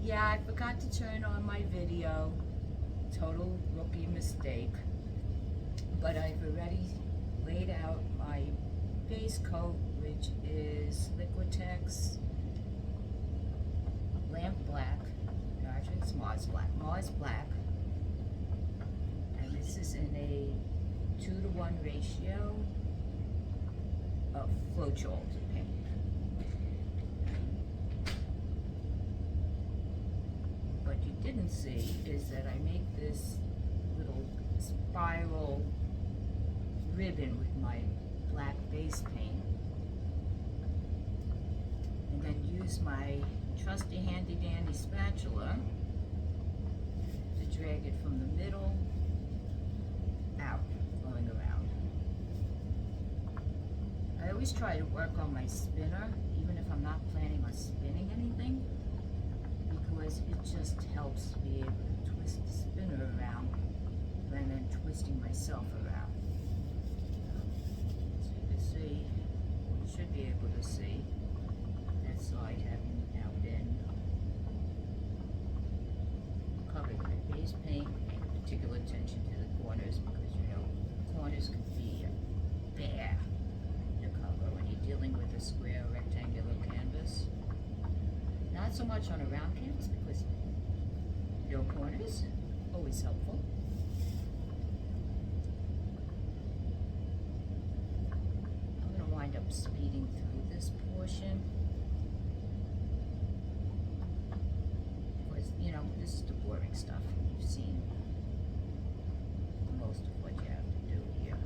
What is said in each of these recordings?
Yeah, I forgot to turn on my video. Total rookie mistake. But I've already laid out my base coat, which is Liquitex Lamp Black. No, actually it's Mars Black. Mars Black. And this is in a 2-to-1 ratio of Floetrol paint. What you didn't see is that I make this little spiral ribbon with my black base paint, and then use my trusty handy dandy spatula to drag it from the middle out, going around. I always try to work on my spinner, even if I'm not planning on spinning anything, because it just helps me able to twist the spinner around rather than twisting myself around. So you can see, you should be able to see that side having now been covered by base paint. Pay particular attention to the corners, because you know corners can be bare to cover when you're dealing with a square rectangular canvas. Not so much on a round canvas, because no corners, always helpful. I'm going to wind up speeding through this portion, because, you know, this is the boring stuff. You've seen most of what you have to do here.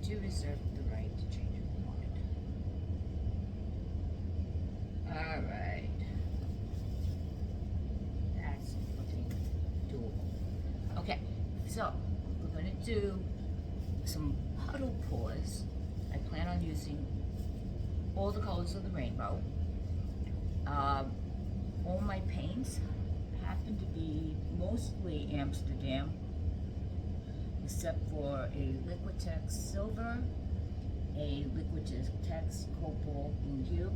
do reserve the right to change if you wanted. Alright. That's looking doable. Okay, so we're gonna do some puddle pours. I plan on using all the colors of the rainbow. All my paints happen to be mostly Amsterdam, except for a Liquitex Silver, a Liquitex Cobalt Blue Hue,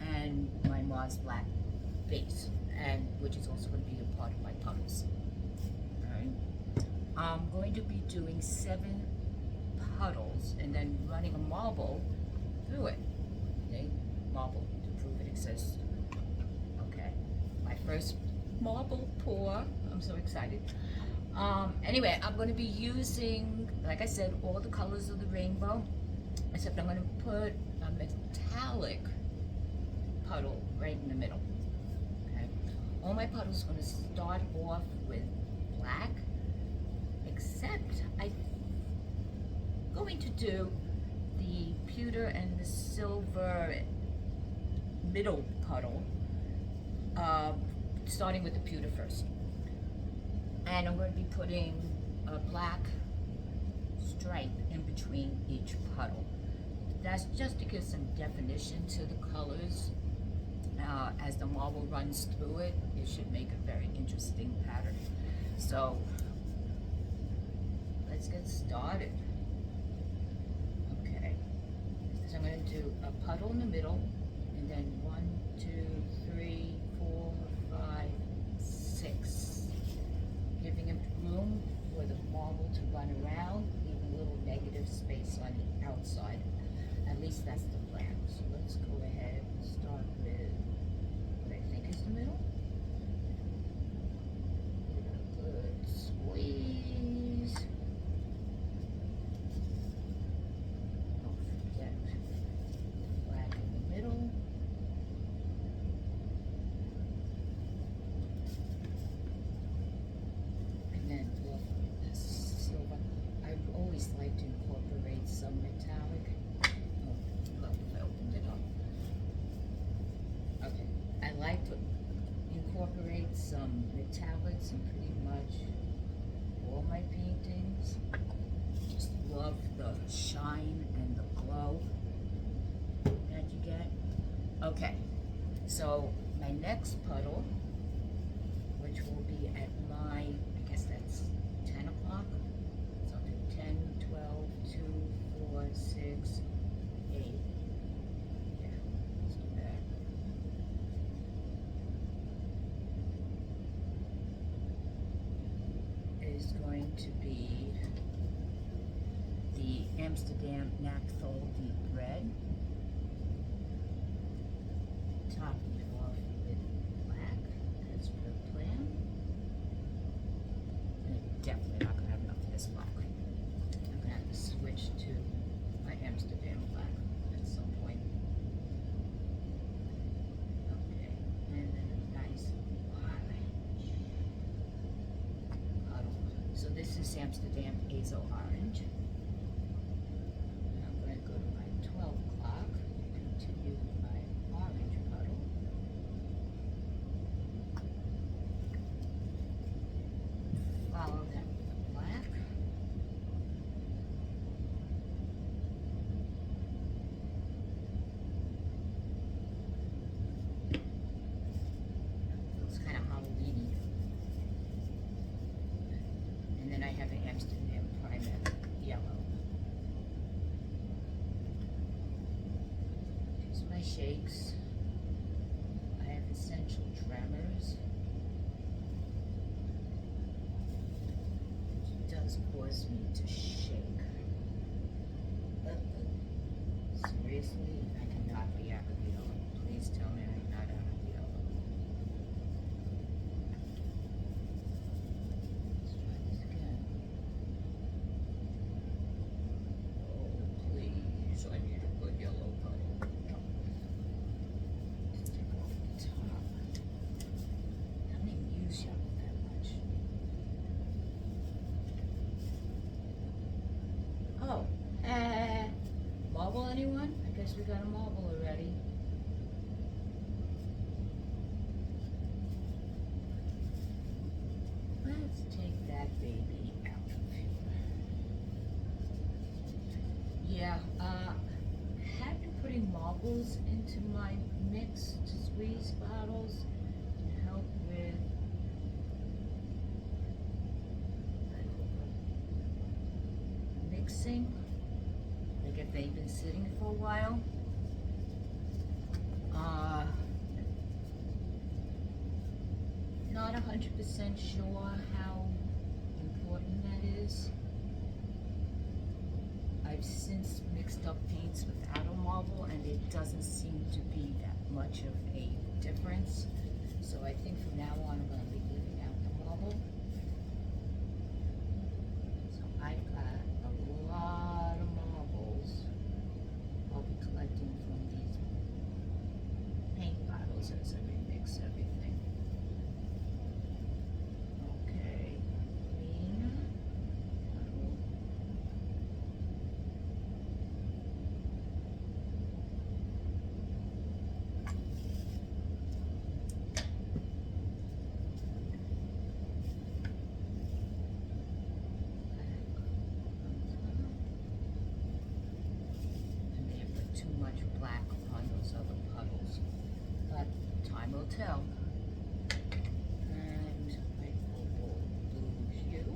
and my Mars Black base, and which is also going to be a part of my puddles. Alright. I'm going to be doing 7 puddles and then running a marble through it. Okay? Marble to prove it exists. Okay. My first marble pour. I'm so excited. Anyway, I'm going to be using, like I said, all the colors of the rainbow, except I'm going to put a metallic puddle right in the middle. Okay. All my puddles are going to start off with black, except I'm going to do the pewter and the silver middle puddle, starting with the pewter first. And I'm going to be putting a black stripe in between each puddle. That's just to give some definition to the colors. As the marble runs through it, it should make a very interesting pattern. So, let's get started. Okay, so I'm going to do a puddle in the middle, and then 1, 2, 3, 4, 5, 6. Giving him room for the marble to run around, leaving a little negative space on the outside. At least that's the plan. So let's go ahead and start with what I think is the middle. Give it a good squeeze. Don't forget the black in the middle. And then the silver. I always like to incorporate some metallic. I opened it up. Okay, I like to incorporate some metallics in pretty much all my paintings. Just love the shine and the glow that you get. Okay, so my next puddle, which will be at my, I guess that's 10 o'clock. So I'll do 10, 12, 2, 4, 6, 8. Yeah, let's do that. Is going to be the Amsterdam Nachtthal Deep Red. Topping it off with black, as per plan. And definitely not going to have enough of this black. I'm going to have to switch to my Amsterdam black at some point. Okay, and then a nice orange puddle. So this is Amsterdam Azo Orange. I'm going to go to my 12 o'clock and continue my orange puddle. Follow that with the black. Feels kind of Halloween-y. And then I have an Amsterdam Primer yellow. Here's my shakes. I have Essential Tremors. It does cause me to shake. Seriously, I cannot be out of yellow. Please tell me I'm not out of yellow. Let's try this again. Oh, please, I need a good yellow puddle. Let's take off the top. I don't even use yellow that much. Oh, we got a marble already. Let's take that baby out of here. Yeah, have been putting marbles into my mix to squeeze bottles to help with mixing. Like if they've been sitting for a while. Not 100% sure how important that is. I've since mixed up paints without a marble and it doesn't seem to be that much of a difference. So I think from now on I'm going to be leaving out the marble. So I've got a lot of marbles I'll be collecting from these paint bottles as I remix everything. Okay, green. I may have put too much black on those other puddles, but time will tell. And my opal blue hue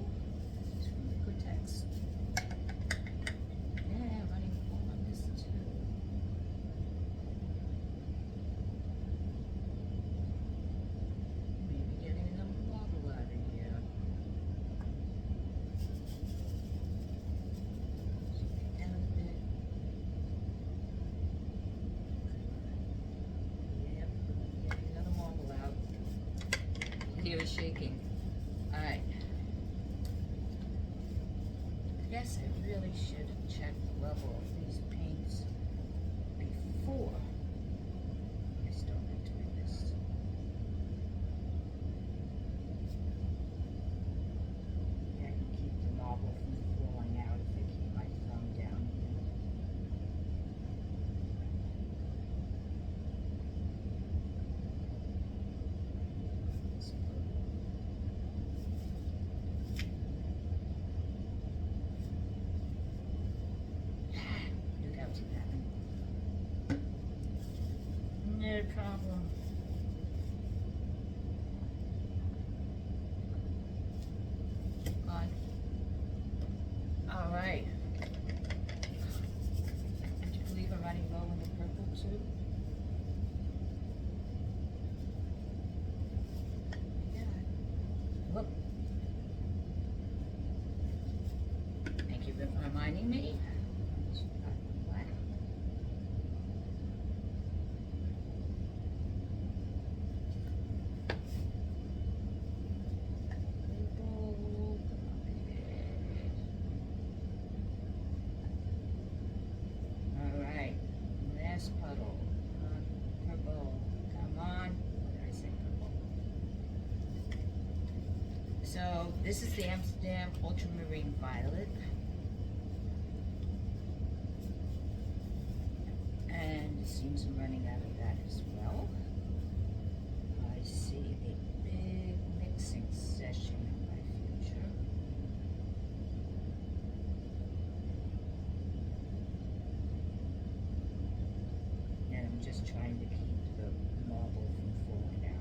is from Liquitex. Yeah, running full on this too. Maybe getting another marble out of here. Shake down a bit. Yep, getting another marble out. Here is shaking. Alright. I guess I really should have checked the level of these paints before I started doing this. Yeah, I can keep the marble from falling out if I keep my thumb down here. Knew that was gonna happen. No problem. On. All right. Would you believe I'm running low on the purple too? Yeah. Whoop. Thank you for reminding me. Black. Purple. All right. Last puddle. Purple. Come on. What did I say? Purple. So this is the Amsterdam Ultramarine Violet. And it seems I'm running out of that as well. I see a big mixing session in my future. And I'm just trying to keep the marble from falling out.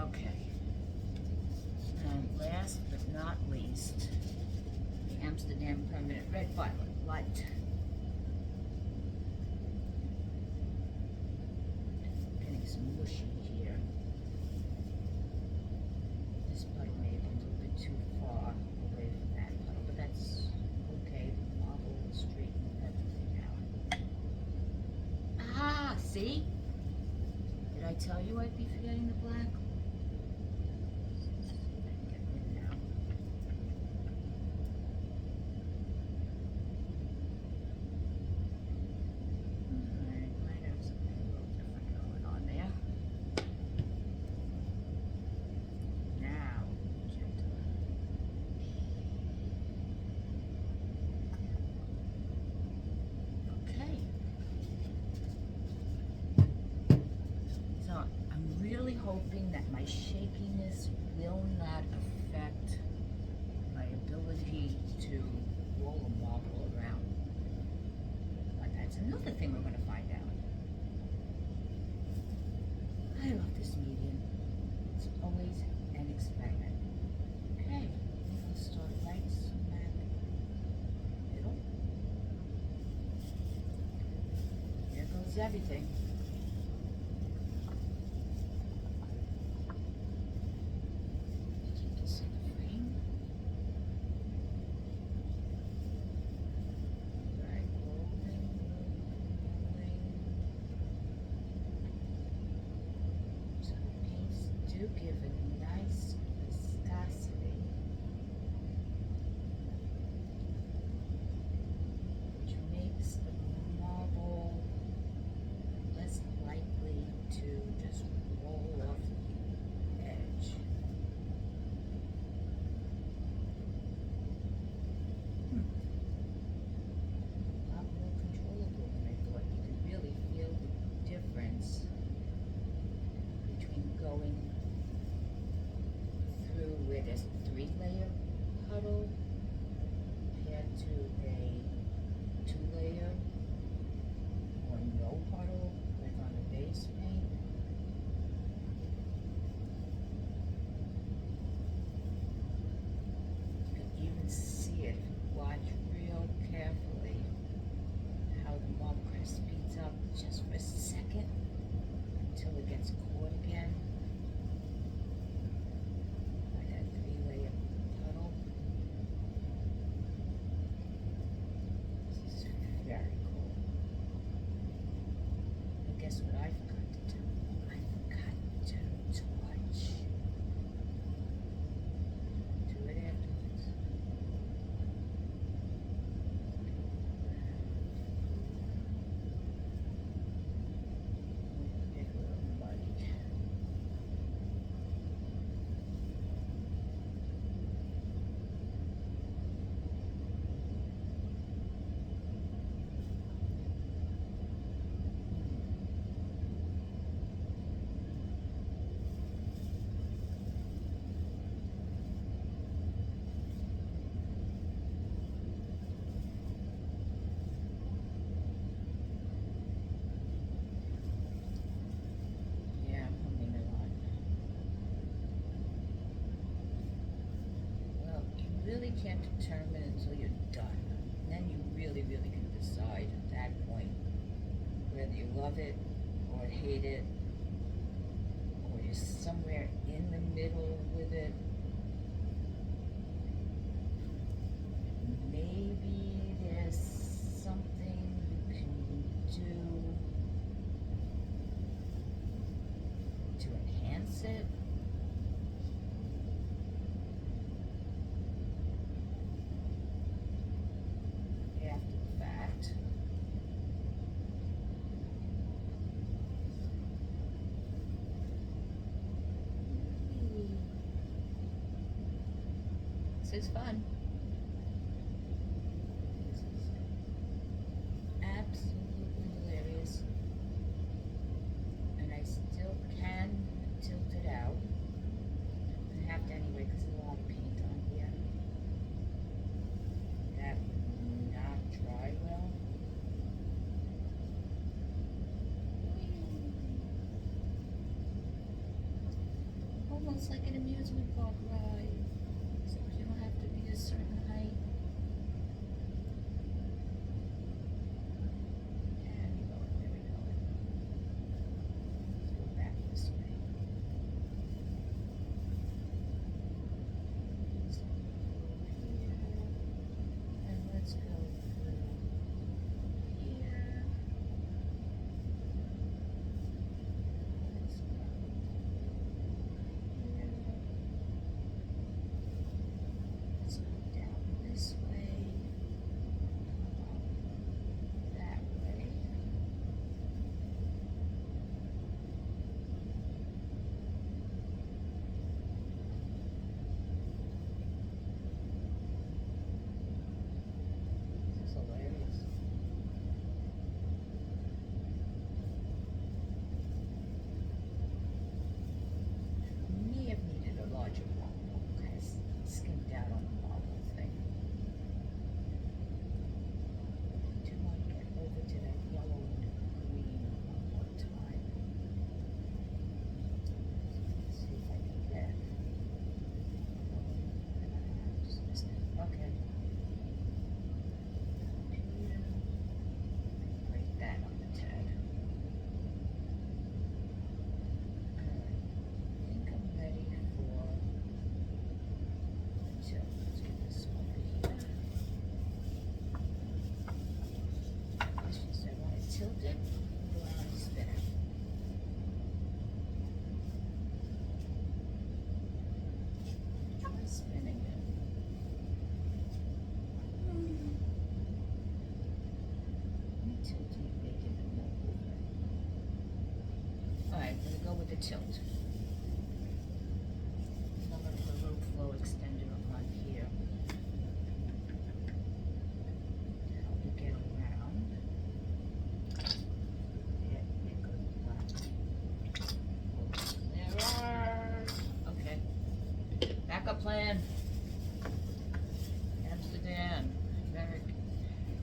Okay. And last but not least, the Amsterdam Permanent Red Violet Light. Getting some mushy here. This puddle may have been a little bit too far away from that puddle, but that's okay. The marble will straighten everything out. Ah, see? Did I tell you I'd be forgetting the black? Might have something a little different going on there. hoping that my shakiness will not affect my ability to roll a marble around. But that's another thing we're going to find out. I love this medium. It's always an experiment. Okay, we'll start right smack middle. There goes everything. Keep this in the frame. Right, rolling. So the paints do give a nice viscosity, which makes the marble less likely to just roll off the edge. A lot more controllable than I thought. You could really feel the difference between going through where there's a 3-layer puddle compared to a 2-layer or no puddle, like on the base paint. You can even see it if you watch real carefully how the marble kind of speeds up just for a second until it gets caught again by that 3-layer puddle. This is very cool. And guess what I forgot to do? I forgot to torch. Do it afterwards. Get a little muddy. Yeah, I'm humming a lot. Well, you really can't determine until you're done. Then you really, really can decide at that point whether you love it or hate it, or you're somewhere in the middle with it. Maybe there's something you can do to enhance it. After the fact. This is fun. This is absolutely hilarious. And I still can tilt it out. I have to anyway because there's a lot of paint on here. That would not dry well. Almost like an amusement park ride. Except you don't have to be a certain height. And we go, there we go. Let's go back this way. Let's go here. And let's go through here. Let's go here. Let's go down it, go around and spin it. Try spinning it. Let me tilt it, make it a bit more movement. Alright, I'm gonna go with the tilt. I'm gonna put a little flow extender on here to help it get around. Yeah, it goes black. Okay. Backup plan.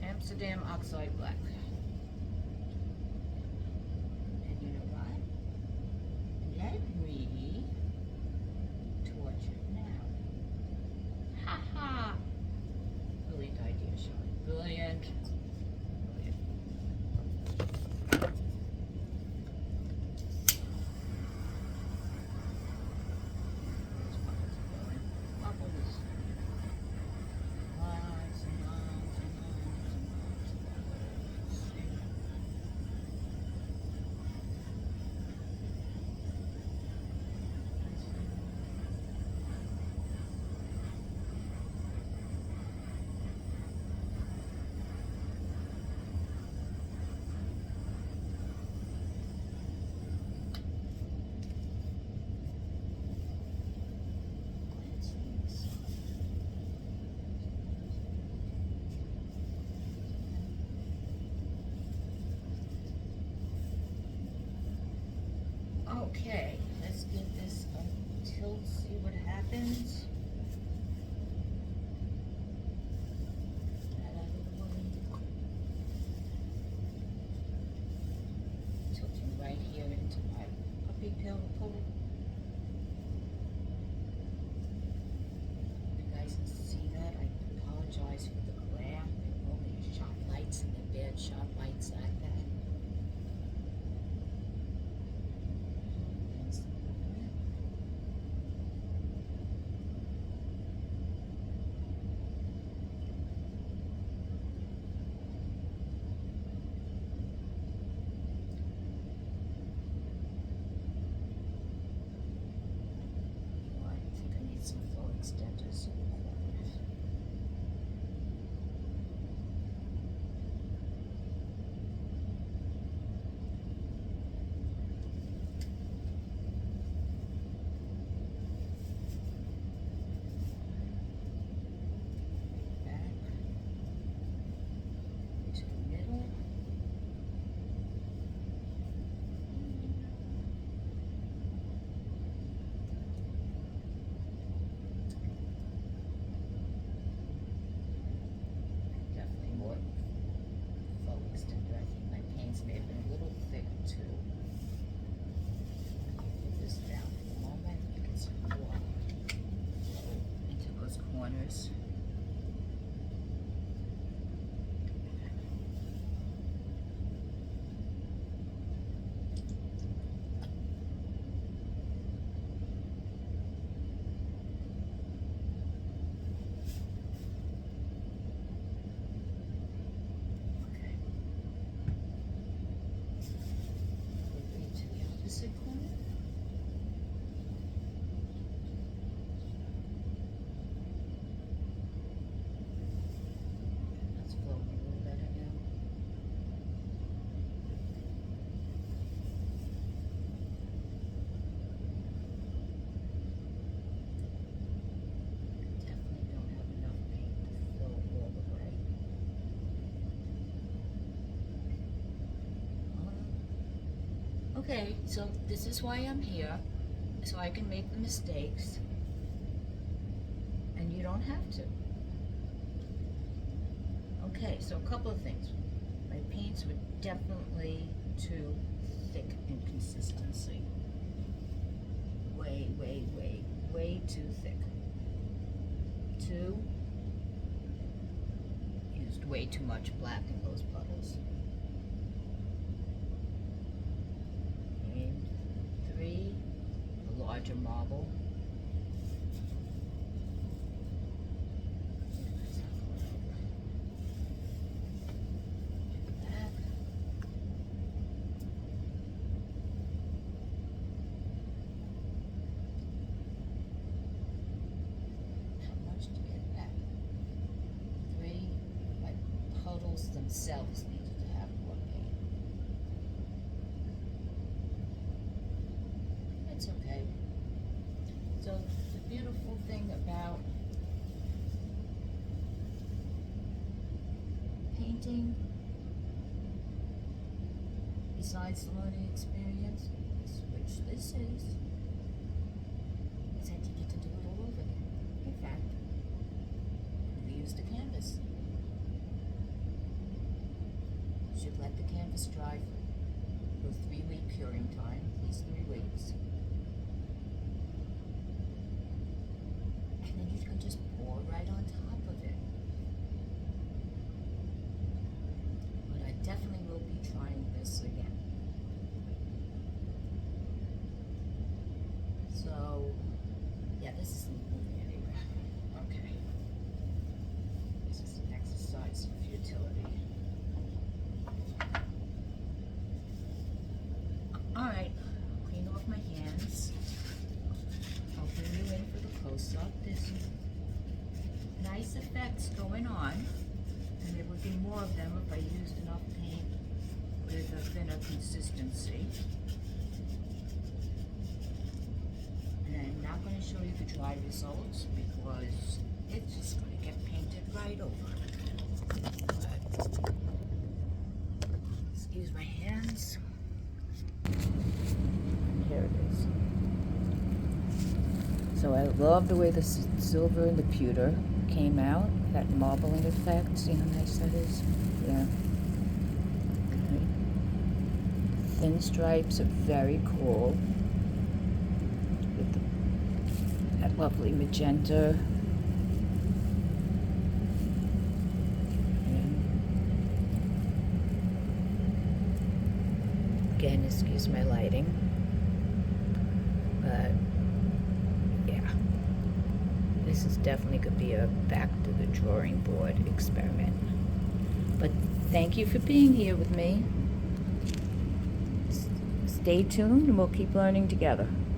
Amsterdam oxide black. And you know what? Let me torch it now. Ha ha! Brilliant idea, Sean. Brilliant. Brilliant. Those bubbles are going. Bubbles. Lots and lots and lots and lots of bubbles. Okay, let's give this a tilt, see what happens. That out of the way. Tilting right here into my puppy pill pool. You guys can see that. I apologize for the glare. Only shot lights and the bad shot lights like that. I think I need some flow extenders in the corners. Back to the middle. Definitely more flow extender. I think my paints may have been a little thick too. Put this down for a moment. You can see flow into those corners. Okay. Quickly to the opposite corner. That's flowing a little better now. Definitely don't have enough paint to flow all the way. Okay, so this is why I'm here, so I can make the mistakes, and you don't have to. Okay, so a couple of things. My paints were definitely too thick in consistency. Way, way, way, way too thick. Two, used way too much black in those puddles. And three, a larger marble. Back. cells needed to have more paint. It's okay. So the beautiful thing about painting, besides the learning experience, which this is that you get to do it all over again. In fact, we use the canvas. You should let the canvas dry for 3-week curing time, at least 3 weeks. And then you can just pour right on top of it. But I definitely will be trying this again. So, yeah, this isn't moving anywhere. Okay. This is an exercise in futility. Alright, clean off my hands. I'll bring you in for the close-up. There's nice effects going on, and there would be more of them if I used enough paint with a thinner consistency. And I'm not going to show you the dry results because it's just going to get painted right over. But, excuse my hands. Here it is. So I love the way the silver and the pewter came out. That marbling effect. See how nice that is? Yeah. Okay. Thin stripes are very cool. With that lovely magenta. Again, excuse my lighting, but yeah, this is definitely could be a back to the drawing board experiment. But thank you for being here with me. Stay tuned and we'll keep learning together.